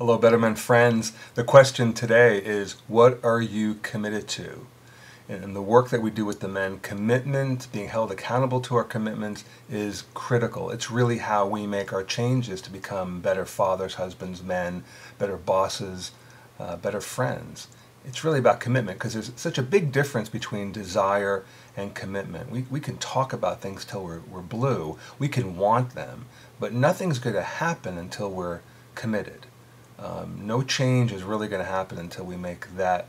Hello, BetterMen friends. The question today is, what are you committed to? In the work that we do with the men, commitment, being held accountable to our commitments is critical. It's really how we make our changes to become better fathers, husbands, men, better bosses, better friends. It's really about commitment because there's such a big difference between desire and commitment. We can talk about things till we're blue. We can want them, but nothing's going to happen until we're committed. No change is really going to happen until we make that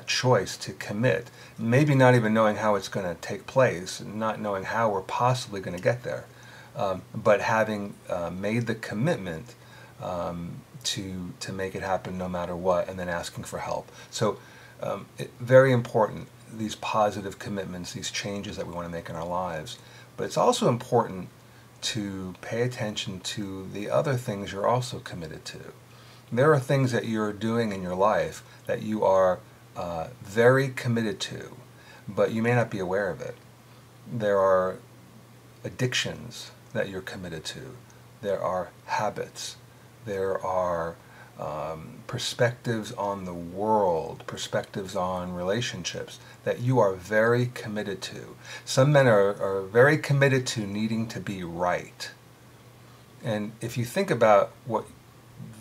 choice to commit. Maybe not even knowing how it's going to take place, not knowing how we're possibly going to get there, but having made the commitment to make it happen no matter what, and then asking for help. So very important, these positive commitments, these changes that we want to make in our lives. But it's also important to pay attention to the other things you're also committed to. There are things that you're doing in your life that you are very committed to, but you may not be aware of it. There are addictions that you're committed to. There are habits. There are perspectives on the world, perspectives on relationships that you are very committed to. Some men are very committed to needing to be right. And if you think about what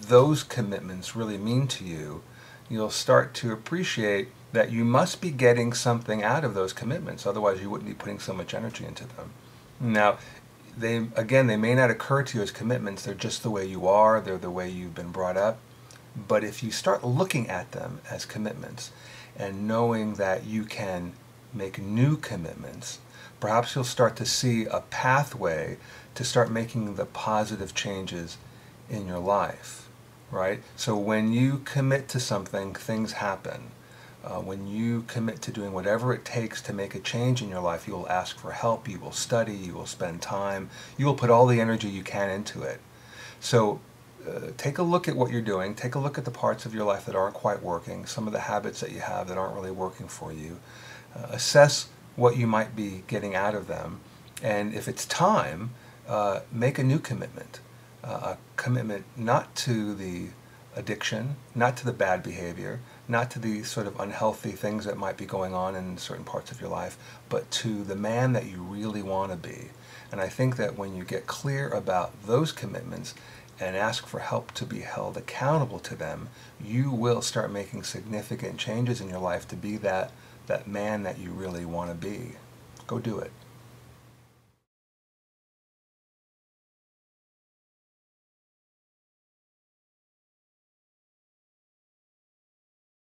those commitments really mean to you, you'll start to appreciate that you must be getting something out of those commitments. Otherwise, you wouldn't be putting so much energy into them. Now, they may not occur to you as commitments. They're just the way you are. They're the way you've been brought up. But if you start looking at them as commitments and knowing that you can make new commitments, perhaps you'll start to see a pathway to start making the positive changes in your life, right? So when you commit to something, things happen. When you commit to doing whatever it takes to make a change in your life, you will ask for help, you will study, you will spend time, you will put all the energy you can into it. So take a look at what you're doing, take a look at the parts of your life that aren't quite working, some of the habits that you have that aren't really working for you. Assess what you might be getting out of them, and if it's time, make a new commitment. A commitment not to the addiction, not to the bad behavior, not to the sort of unhealthy things that might be going on in certain parts of your life, but to the man that you really want to be. And I think that when you get clear about those commitments and ask for help to be held accountable to them, you will start making significant changes in your life to be that man that you really want to be. Go do it.